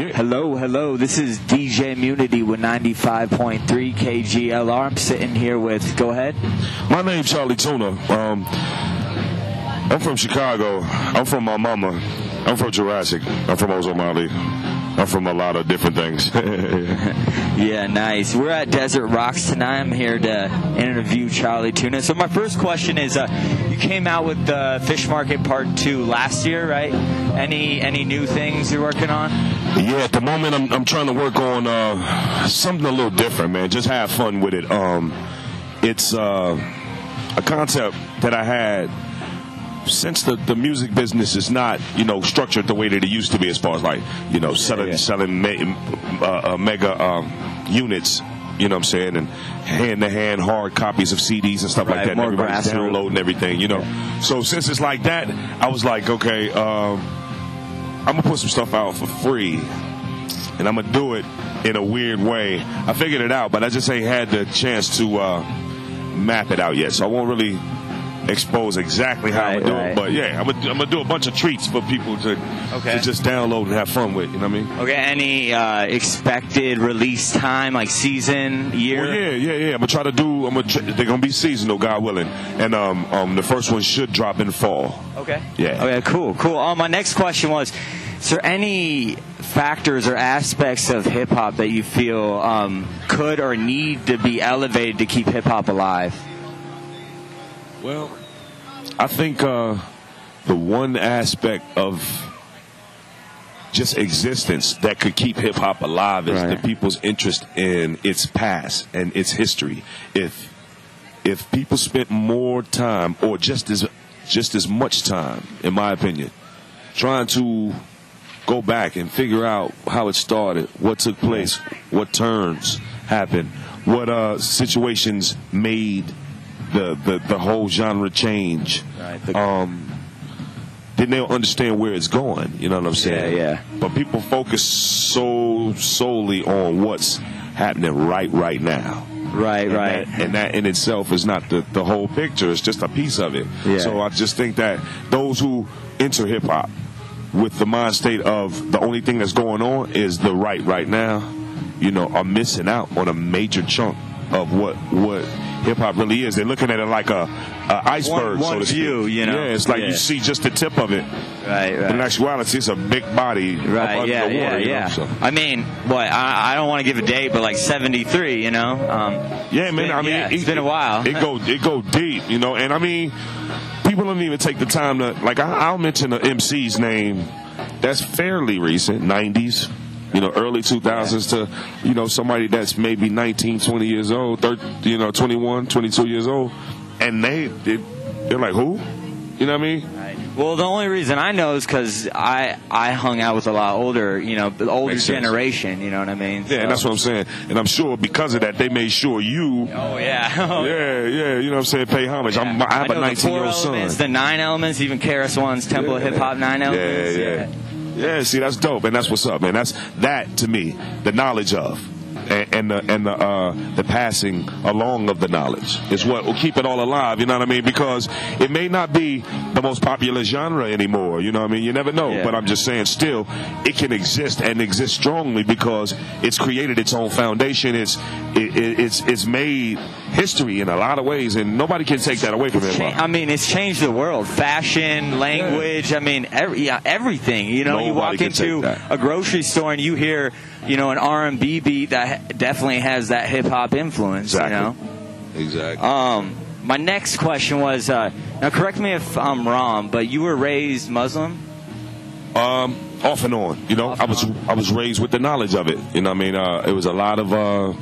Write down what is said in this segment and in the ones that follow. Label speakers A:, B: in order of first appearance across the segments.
A: Yeah.
B: Hello. This is DJ Immunity with 95.3 KGLR. I'm sitting here with, go ahead.
A: My name's Chali 2na. I'm from Chicago. I'm from my mama. I'm from Jurassic. I'm from Ozomali. I'm from a lot of different things.
B: Yeah, nice. We're at Desert Rocks tonight. I'm here to interview Chali 2na. So my first question is, you came out with the Fish Market Part 2 last year, right? Any new things you're working on?
A: Yeah, at the moment I'm trying to work on something a little different, man. Just have fun with it. It's a concept that I had since the music business is not, structured the way that it used to be, as far as selling mega units, you know what I'm saying, and hand-to-hand hard copies of CDs and stuff like that. And everybody's downloading everything, So since it's like that, I was like, okay, I'm gonna put some stuff out for free, and I'm gonna do it in a weird way. I figured it out, but I just ain't had the chance to map it out yet, so I won't really expose exactly how I'm gonna do it, but yeah, I'm gonna do a bunch of treats for people to just download and have fun with. You know what I mean? Okay.
B: Any expected release time, like season, year?
A: Well, yeah. I'm gonna try to do. They're gonna be seasonal, God willing, and the first one should drop in fall.
B: Okay.
A: Yeah.
B: Okay. Cool. My next question was: is there any factors or aspects of hip hop that you feel could or need to be elevated to keep hip hop alive?
A: Well, I think the one aspect of just existence that could keep hip-hop alive is the people's interest in its past and its history. If people spent more time, or just as much time, in my opinion, trying to go back and figure out how it started, what took place, what turns happened, what situations made the whole genre change, then they'll understand where it's going. You know what I'm saying?
B: Yeah.
A: But people focus so solely on what's happening right now.
B: Right.
A: And that in itself is not the whole picture. It's just a piece of it.
B: Yeah.
A: So I just think that those who enter hip hop with the mind state of the only thing that's going on is the right now, are missing out on a major chunk of what hip hop really is. They're looking at it like a iceberg,
B: one
A: so to speak.
B: view,
A: Yeah, it's like you see just the tip of it.
B: Right.
A: But in actuality, it's a big body up under the water.
B: Yeah.
A: So.
B: I mean, I don't want to give a date, but like 73,
A: Yeah, man.
B: It's been a while.
A: It go deep, and I mean, people don't even take the time to, like, I'll mention an MC's name that's fairly recent, 90s. Early 2000s to, somebody that's maybe 19, 20 years old, 21, 22 years old, and they're like, who? You know what I mean?
B: Right. Well, the only reason I know is because I hung out with a lot older, the older generation, you know what I mean?
A: Yeah, and that's what I'm saying. And I'm sure because of that, they made sure you...
B: Oh, yeah.
A: Yeah, you know what I'm saying? Pay homage.
B: Yeah.
A: I have a 19-year-old son.
B: The 9 elements, even KRS-One's Temple of Hip Hop 9 elements.
A: Yeah, see, that's dope, and that's what's up, man. That's that to me, the knowledge of, and the passing along of the knowledge is what will keep it all alive. You know what I mean? Because it may not be the most popular genre anymore. You know what I mean? You never know. But I'm just saying, still, it can exist and exist strongly because it's created its own foundation. It's made history in a lot of ways, and nobody can take that away from it.
B: I mean, it's changed the world. Fashion, language. I mean, everything. You walk into a grocery store and you hear, an R&B beat that definitely has that hip hop influence.
A: Exactly.
B: My next question was, now correct me if I'm wrong, but you were raised Muslim?
A: Off and on. I was raised with the knowledge of it. You know what I mean? It was a lot of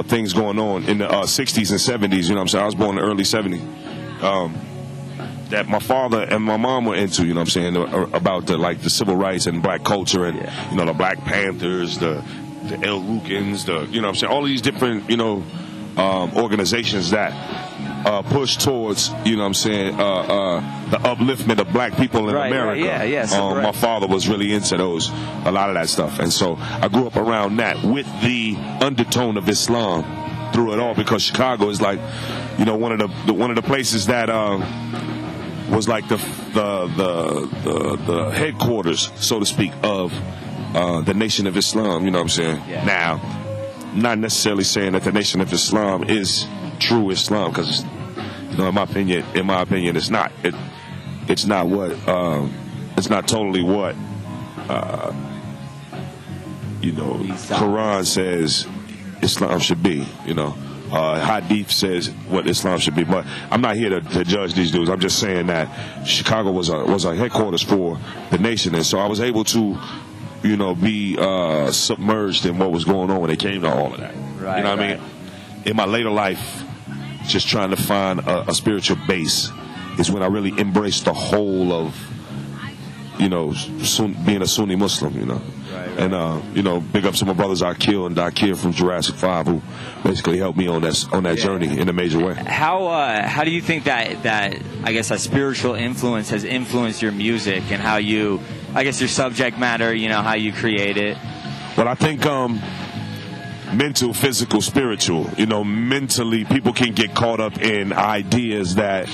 A: things going on in the 60s and 70s. You know what I'm saying? I was born in the early 70s. That my father and my mom were into, you know what I'm saying, about the civil rights and black culture and, the Black Panthers, the El Rukins, you know what I'm saying, all these different, organizations that push towards, you know what I'm saying, the upliftment of black people in America. My father was really into a lot of that stuff. And so I grew up around that with the undertone of Islam through it all, because Chicago is like, one of the places that was like the headquarters, so to speak, of the Nation of Islam. You know what I'm saying?
B: Yeah.
A: Now, not necessarily saying that the Nation of Islam is true Islam, because you know, in my opinion, it's not. It's not what. It's not totally what. You know, Quran says Islam should be. You know, Hadith says what Islam should be. But I'm not here to judge these dudes. I'm just saying that Chicago was a headquarters for the nation, and so I was able to, you know, be submerged in what was going on when it came to all of that.
B: Right,
A: you know what I mean? In my later life, just trying to find a spiritual base is when I really embraced the whole of, you know, being a Sunni Muslim, you know.
B: Right.
A: And, you know, big up to my brothers Akil and Dakir from Jurassic 5, who basically helped me on that journey in a major way.
B: How do you think that I guess a spiritual influence has influenced your music and how you, I guess, your subject matter, you know, how you create it?
A: Well, I think mental, physical, spiritual. You know, mentally, people can get caught up in ideas that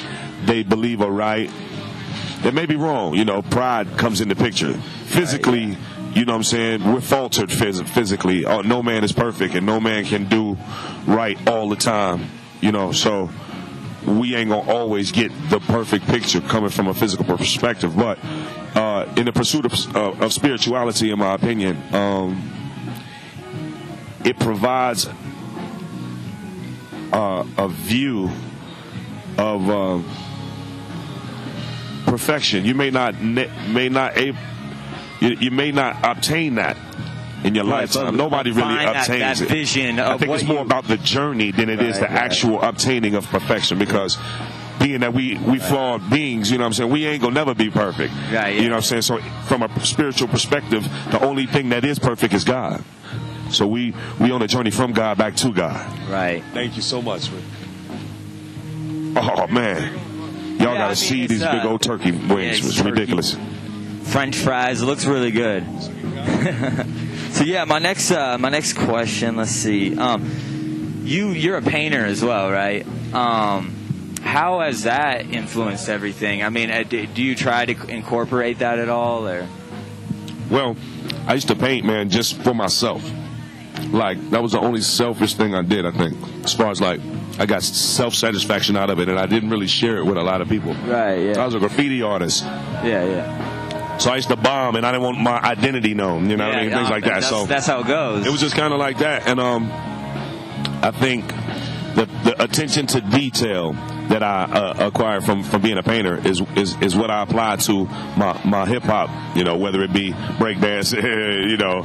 A: they believe are right. They may be wrong. You know, pride comes in the picture. Physically,
B: right, yeah.
A: You know what I'm saying, we're faltered physically. No man is perfect, and no man can do right all the time. You know, so we ain't going to always get the perfect picture coming from a physical perspective. But in the pursuit of spirituality, in my opinion, it provides a view of perfection. You may not obtain that in your lifetime. Nobody really obtains
B: that vision.
A: I think it's more about the journey than it is the actual obtaining of perfection, because being that we flawed beings, you know what I'm saying, we ain't gonna never be perfect.
B: Right, yeah.
A: You know what I'm saying? So from a spiritual perspective, the only thing that is perfect is God. So we on a journey from God back to God.
B: Right.
A: Thank you so much, man. Oh man, y'all gotta see these big old turkey wings. It's ridiculous.
B: French fries. It looks really good. So yeah, my next question. Let's see. You're a painter as well, right? How has that influenced everything? I mean, do you try to incorporate that at all, or?
A: Well, I used to paint, man, just for myself. Like, that was the only selfish thing I did, I think. As far as, like, I got self-satisfaction out of it, and I didn't really share it with a lot of people.
B: Right, yeah.
A: I was a graffiti artist.
B: Yeah.
A: So I used to bomb, and I didn't want my identity known, you know what I mean? Things like that. So
B: that's how it goes.
A: It was just kind of like that. And I think the attention to detail that I acquired from being a painter is what I apply to my hip hop. You know, whether it be breakdance, you know,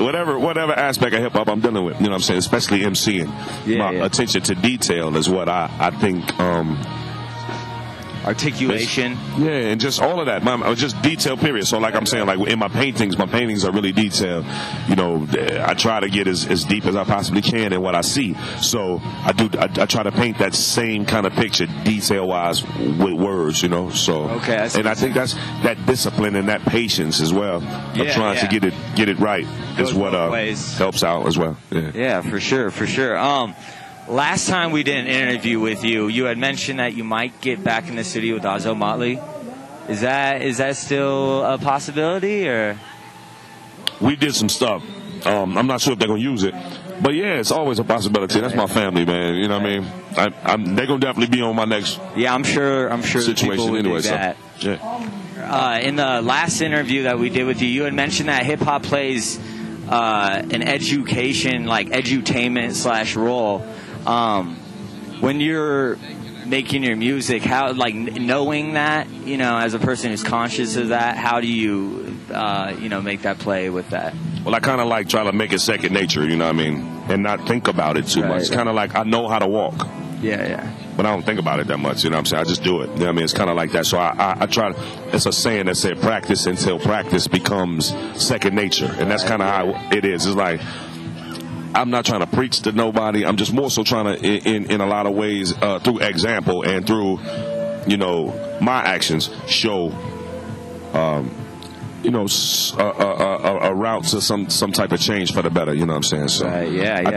A: whatever aspect of hip hop I'm dealing with. You know what I'm saying? Especially MCing. My attention to detail is what I think.
B: Articulation.
A: Yeah, and just all of that. Just detail, period. So like I'm saying, like in my paintings are really detailed. You know, I try to get as deep as I possibly can in what I see. So I try to paint that same kind of picture, detail-wise, with words, you know. So
B: okay,
A: I think that's that discipline and that patience as well of trying to get it right is what helps out as well.
B: Yeah, for sure. Last time we did an interview with you, you had mentioned that you might get back in the studio with Ozzo Motley. Is that still a possibility, or? We
A: did some stuff. I'm not sure if they're gonna use it, but yeah, it's always a possibility. That's my family, man. You know what I mean? They're gonna definitely be on my next.
B: Yeah, I'm sure.
A: Situation anyway.
B: That.
A: So, yeah.
B: In the last interview that we did with you, you had mentioned that hip hop plays an education, like edutainment / role. When you're making your music, how, like, knowing that, you know, as a person who's conscious of that, how do you, make that play with that?
A: Well, I kind of like try to make it second nature, you know what I mean, and not think about it too much. It's kind of like I know how to walk.
B: Yeah.
A: But I don't think about it that much, you know what I'm saying? I just do it. You know what I mean? It's kind of like that. So I try to, it's a saying that said practice until practice becomes second nature. And that's kind of how it is. It's like, I'm not trying to preach to nobody. I'm just more so trying to, in a lot of ways, through example and through, you know, my actions, show, a route to some type of change for the better. You know what I'm saying? So I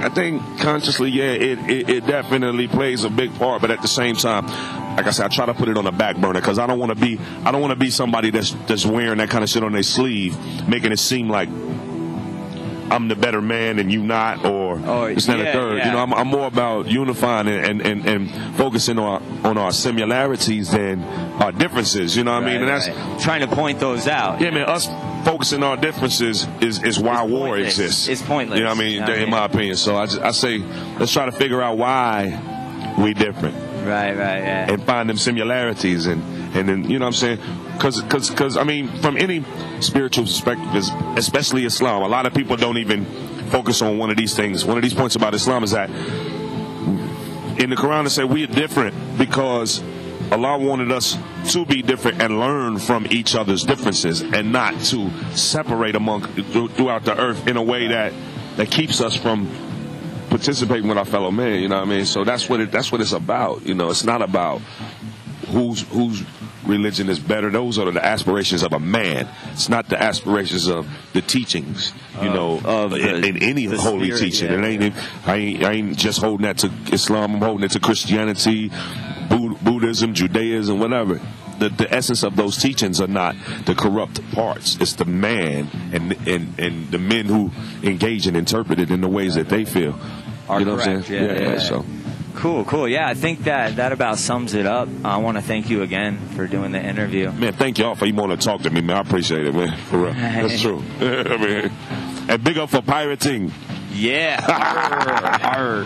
A: think consciously, it definitely plays a big part. But at the same time, like I said, I try to put it on the back burner because I don't want to be somebody that's wearing that kind of shit on their sleeve, making it seem like I'm the better man and you not, or it's not a third. Yeah. You know, I'm more about unifying and focusing on our similarities than our differences. You know what I mean? And that's
B: trying to point those out.
A: Yeah, man. Us focusing on our differences is why war exists.
B: It's pointless.
A: You know what I mean? In my opinion. So I say let's try to figure out why we different.
B: Right, yeah.
A: And find them similarities and then, you know what I'm saying? Because I mean, from any spiritual perspective, especially Islam, a lot of people don't even focus on one of these things. One of these points about Islam is that in the Quran it said we are different because Allah wanted us to be different and learn from each other's differences and not to separate throughout the earth in a way that keeps us from participating with our fellow man, you know what I mean? So that's what it's about. You know, it's not about whose religion is better. Those are the aspirations of a man. It's not the aspirations of the teachings, you know, in any holy teaching. Yeah. I ain't just holding that to Islam. I'm holding it to Christianity, Buddhism, Judaism, whatever. The essence of those teachings are not the corrupt parts. It's the man and the men who engage and interpret it in the ways that they feel. You know what I'm saying? Yeah. So.
B: Cool. Yeah, I think that about sums it up. I want to thank you again for doing the interview.
A: Man, thank y'all for even want to talk to me, man. I appreciate it, man. For real. That's true. I mean, and big up for pirating.
B: Yeah. Arr.